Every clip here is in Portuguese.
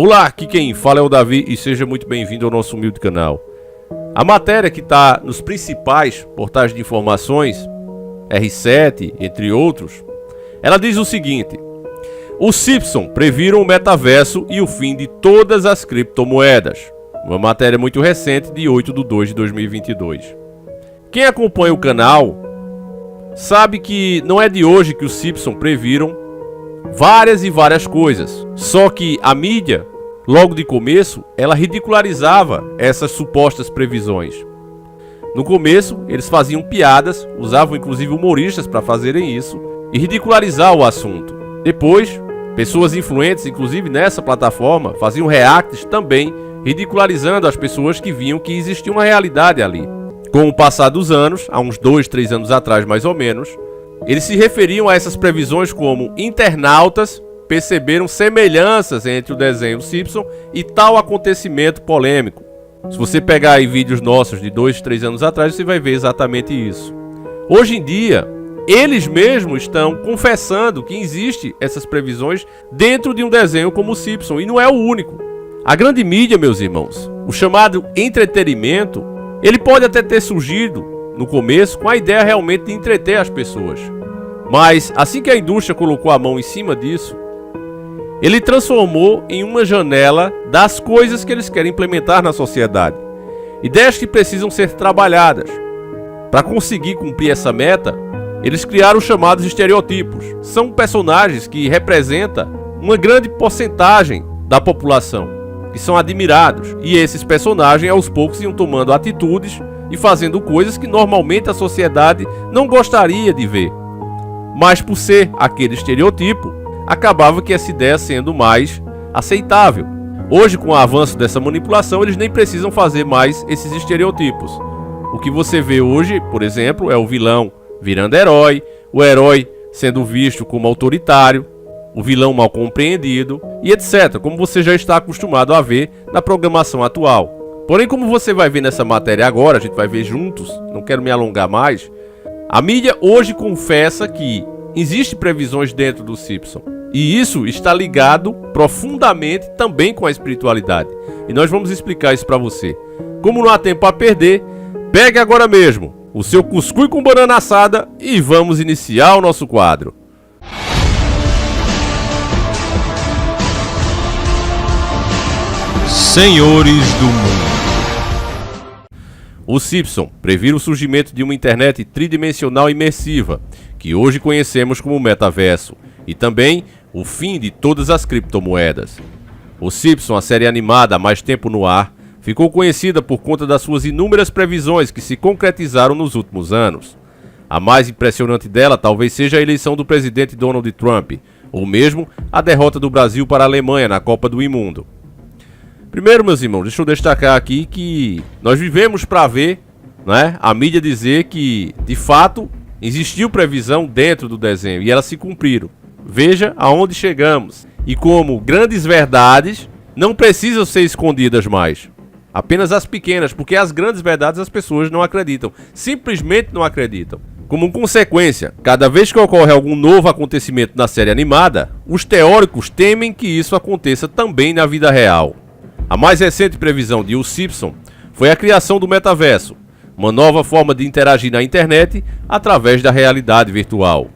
Olá, aqui quem fala é o Davi e seja muito bem-vindo ao nosso humilde canal. A matéria que está nos principais portais de informações, R7, entre outros, ela diz o seguinte: os Simpsons previram o metaverso e o fim de todas as criptomoedas. Uma matéria muito recente de 8/2/2022. Quem acompanha o canal sabe que não é de hoje que os Simpsons previram várias coisas. Só que a mídia, logo de começo, ela ridicularizava essas supostas previsões. No começo, eles faziam piadas, usavam inclusive humoristas para fazerem isso e ridicularizar o assunto. Depois, pessoas influentes, inclusive nessa plataforma, faziam reacts também, ridicularizando as pessoas que viam que existia uma realidade ali. Com o passar dos anos, há uns 2-3 anos atrás mais ou menos, eles se referiam a essas previsões como internautas perceberam semelhanças entre o desenho Simpson e tal acontecimento polêmico. Se você pegar aí vídeos nossos de 2-3 anos atrás, você vai ver exatamente isso. Hoje em dia, eles mesmos estão confessando que existe essas previsões dentro de um desenho como o Simpson, e não é o único. A grande mídia, meus irmãos, o chamado entretenimento, ele pode até ter surgido no começo com a ideia realmente de entreter as pessoas. Mas assim que a indústria colocou a mão em cima disso, ele transformou em uma janela das coisas que eles querem implementar na sociedade. Ideias que precisam ser trabalhadas. Para conseguir cumprir essa meta, eles criaram os chamados estereotipos. São personagens que representam uma grande porcentagem da população, que são admirados. E esses personagens, aos poucos, iam tomando atitudes e fazendo coisas que normalmente a sociedade não gostaria de ver. Mas por ser aquele estereotipo, acabava que essa ideia sendo mais aceitável. Hoje, com o avanço dessa manipulação, eles nem precisam fazer mais esses estereotipos. O que você vê hoje, por exemplo, é o vilão virando herói, o herói sendo visto como autoritário, o vilão mal compreendido e etc., como você já está acostumado a ver na programação atual. Porém, como você vai ver nessa matéria agora, a gente vai ver juntos, não quero me alongar mais, a mídia hoje confessa que existem previsões dentro do Simpson. E isso está ligado profundamente também com a espiritualidade. E nós vamos explicar isso para você. Como não há tempo a perder, pegue agora mesmo o seu cuscuz com banana assada e vamos iniciar o nosso quadro. Senhores do Mundo. Os Simpsons previram o surgimento de uma internet tridimensional imersiva, que hoje conhecemos como metaverso, e também o fim de todas as criptomoedas. Os Simpsons, a série animada há mais tempo no ar, ficou conhecida por conta das suas inúmeras previsões que se concretizaram nos últimos anos. A mais impressionante dela talvez seja a eleição do presidente Donald Trump, ou mesmo a derrota do Brasil para a Alemanha na Copa do Mundo. Primeiro, meus irmãos, deixa eu destacar aqui que nós vivemos para ver, né, a mídia dizer que, de fato, existiu previsão dentro do desenho e elas se cumpriram. Veja aonde chegamos e como grandes verdades não precisam ser escondidas mais. Apenas as pequenas, porque as grandes verdades as pessoas não acreditam, simplesmente não acreditam. Como consequência, cada vez que ocorre algum novo acontecimento na série animada, os teóricos temem que isso aconteça também na vida real. A mais recente previsão de Os Simpsons foi a criação do metaverso, uma nova forma de interagir na internet através da realidade virtual.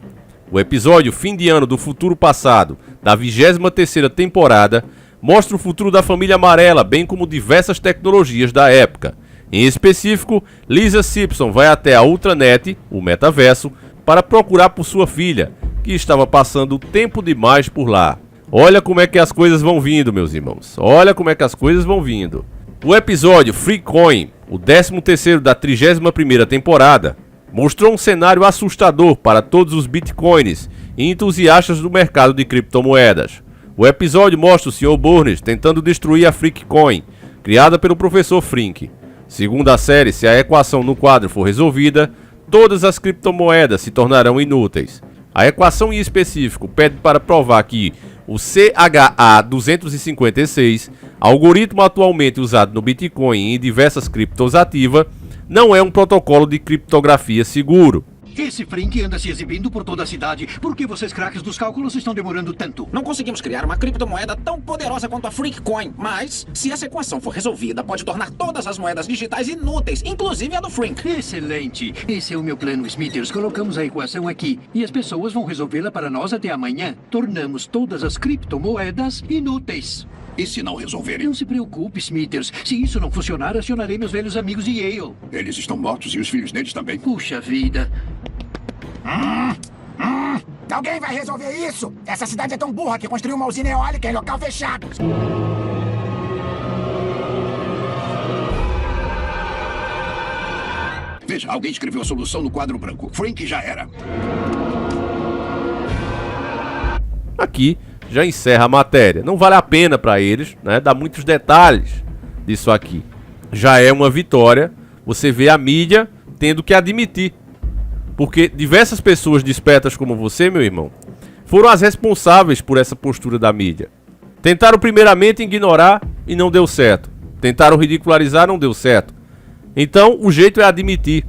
O episódio Fim de Ano do Futuro Passado, da 23ª temporada, mostra o futuro da família amarela, bem como diversas tecnologias da época. Em específico, Lisa Simpson vai até a Ultranet, o metaverso, para procurar por sua filha, que estava passando tempo demais por lá. Olha como é que as coisas vão vindo, meus irmãos. Olha como é que as coisas vão vindo. O episódio Free Coin, o 13º da 31ª temporada, mostrou um cenário assustador para todos os bitcoins e entusiastas do mercado de criptomoedas. O episódio mostra o Sr. Burns tentando destruir a Freakcoin, criada pelo professor Frink. Segundo a série, se a equação no quadro for resolvida, todas as criptomoedas se tornarão inúteis. A equação em específico pede para provar que o CHA-256, algoritmo atualmente usado no Bitcoin e em diversas criptos ativas, não é um protocolo de criptografia seguro. Esse Frink anda se exibindo por toda a cidade. Por que vocês craques dos cálculos estão demorando tanto? Não conseguimos criar uma criptomoeda tão poderosa quanto a Freakcoin, mas se essa equação for resolvida, pode tornar todas as moedas digitais inúteis, inclusive a do Frink. Excelente. Esse é o meu plano, Smithers. Colocamos a equação aqui e as pessoas vão resolvê-la para nós até amanhã. Tornamos todas as criptomoedas inúteis. E se não resolverem? Não se preocupe, Smithers. Se isso não funcionar, acionarei meus velhos amigos de Yale. Eles estão mortos e os filhos deles também. Puxa vida. Alguém vai resolver isso? Essa cidade é tão burra que construiu uma usina eólica em local fechado. Veja, alguém escreveu a solução no quadro branco. Frank já era. Aqui já encerra a matéria. Não vale a pena para eles, né, dar muitos detalhes disso aqui. Já é uma vitória você vê a mídia tendo que admitir. Porque diversas pessoas despertas como você, meu irmão, foram as responsáveis por essa postura da mídia. Tentaram primeiramente ignorar e não deu certo. Tentaram ridicularizar, não deu certo. Então o jeito é admitir.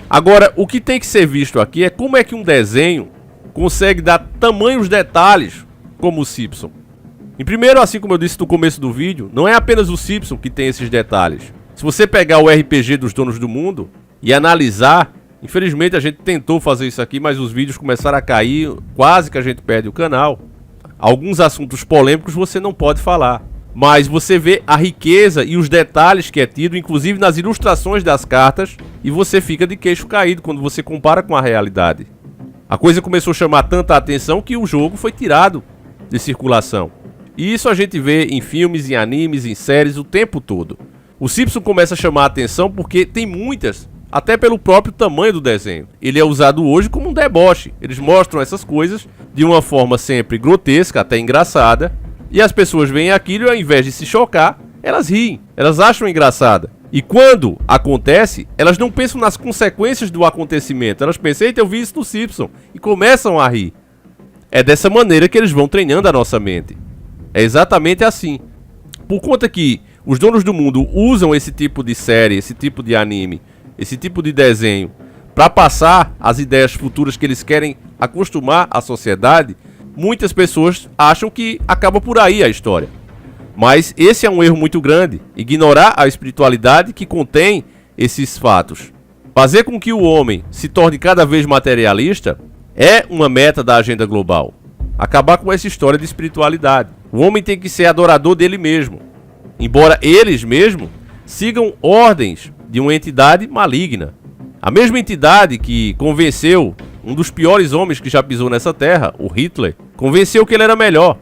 Agora, o que tem que ser visto aqui é como é que um desenho consegue dar tamanhos detalhes como o Simpson. Em primeiro, assim como eu disse no começo do vídeo, não é apenas o Simpson que tem esses detalhes. Se você pegar o RPG dos Donos do Mundo e analisar, infelizmente a gente tentou fazer isso aqui, mas os vídeos começaram a cair, quase que a gente perde o canal. Alguns assuntos polêmicos você não pode falar, mas você vê a riqueza e os detalhes que é tido, inclusive nas ilustrações das cartas, e você fica de queixo caído quando você compara com a realidade. A coisa começou a chamar tanta atenção que o jogo foi tirado de circulação. E isso a gente vê em filmes, em animes, em séries o tempo todo. O Simpson começa a chamar a atenção porque tem muitas, até pelo próprio tamanho do desenho. Ele é usado hoje como um deboche. Eles mostram essas coisas de uma forma sempre grotesca, até engraçada. E as pessoas veem aquilo e ao invés de se chocar, elas riem, elas acham engraçada. E quando acontece, elas não pensam nas consequências do acontecimento. Elas pensam, eita, eu vi isso no Simpson. E começam a rir. É dessa maneira que eles vão treinando a nossa mente. É exatamente assim. Por conta que os Donos do Mundo usam esse tipo de série, esse tipo de anime, esse tipo de desenho, para passar as ideias futuras que eles querem acostumar a sociedade, muitas pessoas acham que acaba por aí a história. Mas esse é um erro muito grande, ignorar a espiritualidade que contém esses fatos. Fazer com que o homem se torne cada vez materialista é uma meta da agenda global. Acabar com essa história de espiritualidade. O homem tem que ser adorador dele mesmo, embora eles mesmos sigam ordens de uma entidade maligna. A mesma entidade que convenceu um dos piores homens que já pisou nessa terra, o Hitler, convenceu que ele era melhor.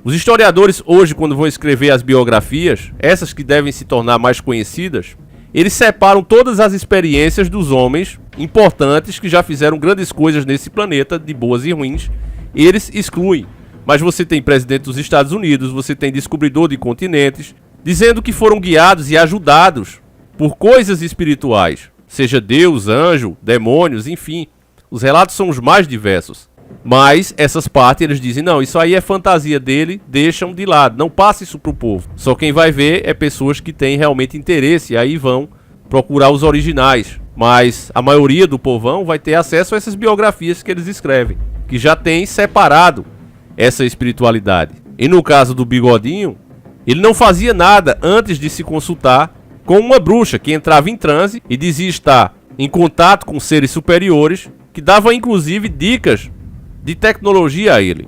Os historiadores hoje, quando vão escrever as biografias, essas que devem se tornar mais conhecidas, eles separam todas as experiências dos homens importantes que já fizeram grandes coisas nesse planeta, de boas e ruins, eles excluem. Mas você tem presidente dos Estados Unidos, você tem descobridor de continentes, dizendo que foram guiados e ajudados por coisas espirituais, seja Deus, anjo, demônios, enfim. Os relatos são os mais diversos. Mas essas partes eles dizem, não, isso aí é fantasia dele, deixam de lado, não passa isso pro povo. Só quem vai ver é pessoas que têm realmente interesse e aí vão procurar os originais. Mas a maioria do povão vai ter acesso a essas biografias que eles escrevem, que já tem separado essa espiritualidade. E no caso do Bigodinho, ele não fazia nada antes de se consultar com uma bruxa que entrava em transe e dizia estar em contato com seres superiores, que dava inclusive dicas de tecnologia a ele.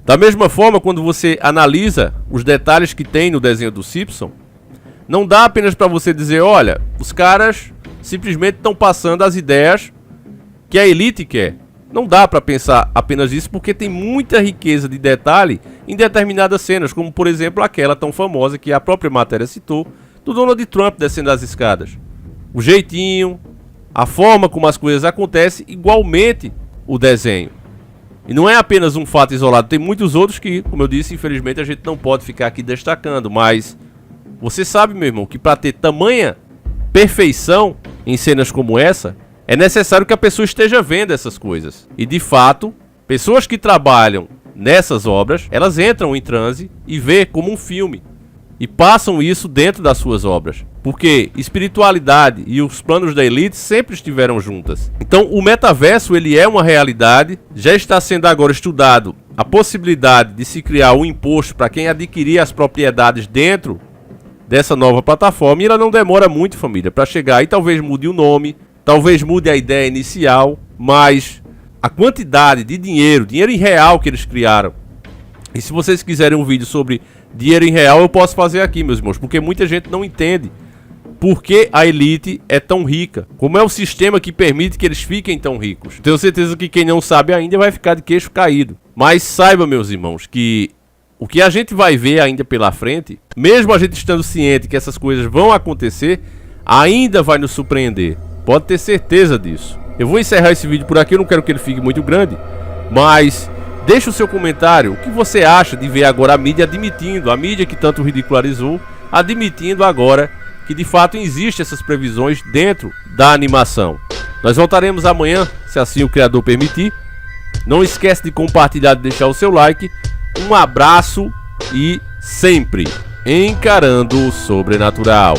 Da mesma forma, quando você analisa os detalhes que tem no desenho do Simpson, não dá apenas para você dizer, olha, os caras simplesmente estão passando as ideias que a elite quer. Não dá para pensar apenas isso, porque tem muita riqueza de detalhe em determinadas cenas, como por exemplo aquela tão famosa que a própria matéria citou, do Donald Trump descendo as escadas. O jeitinho, a forma como as coisas acontecem, igualmente o desenho. E não é apenas um fato isolado, tem muitos outros que, como eu disse, infelizmente a gente não pode ficar aqui destacando, mas você sabe, meu irmão, que para ter tamanha perfeição em cenas como essa, é necessário que a pessoa esteja vendo essas coisas. E de fato, pessoas que trabalham nessas obras, elas entram em transe e vê como um filme. E passam isso dentro das suas obras. Porque espiritualidade e os planos da elite sempre estiveram juntas. Então o metaverso ele é uma realidade, já está sendo agora estudado a possibilidade de se criar um imposto para quem adquirir as propriedades dentro dessa nova plataforma, e ela não demora muito, família, para chegar aí. Talvez mude o nome, talvez mude a ideia inicial, mas a quantidade de dinheiro em real que eles criaram, e se vocês quiserem um vídeo sobre dinheiro em real, eu posso fazer aqui, meus irmãos, porque muita gente não entende por que a elite é tão rica, como é o sistema que permite que eles fiquem tão ricos. Tenho certeza que quem não sabe ainda vai ficar de queixo caído. Mas saiba, meus irmãos, que o que a gente vai ver ainda pela frente, mesmo a gente estando ciente que essas coisas vão acontecer, ainda vai nos surpreender. Pode ter certeza disso. Eu vou encerrar esse vídeo por aqui, eu não quero que ele fique muito grande, mas deixa o seu comentário. O que você acha de ver agora a mídia admitindo, a mídia que tanto ridicularizou, admitindo agora que de fato existem essas previsões dentro da animação. Nós voltaremos amanhã, se assim o criador permitir. Não esquece de compartilhar e deixar o seu like. Um abraço e sempre encarando o sobrenatural.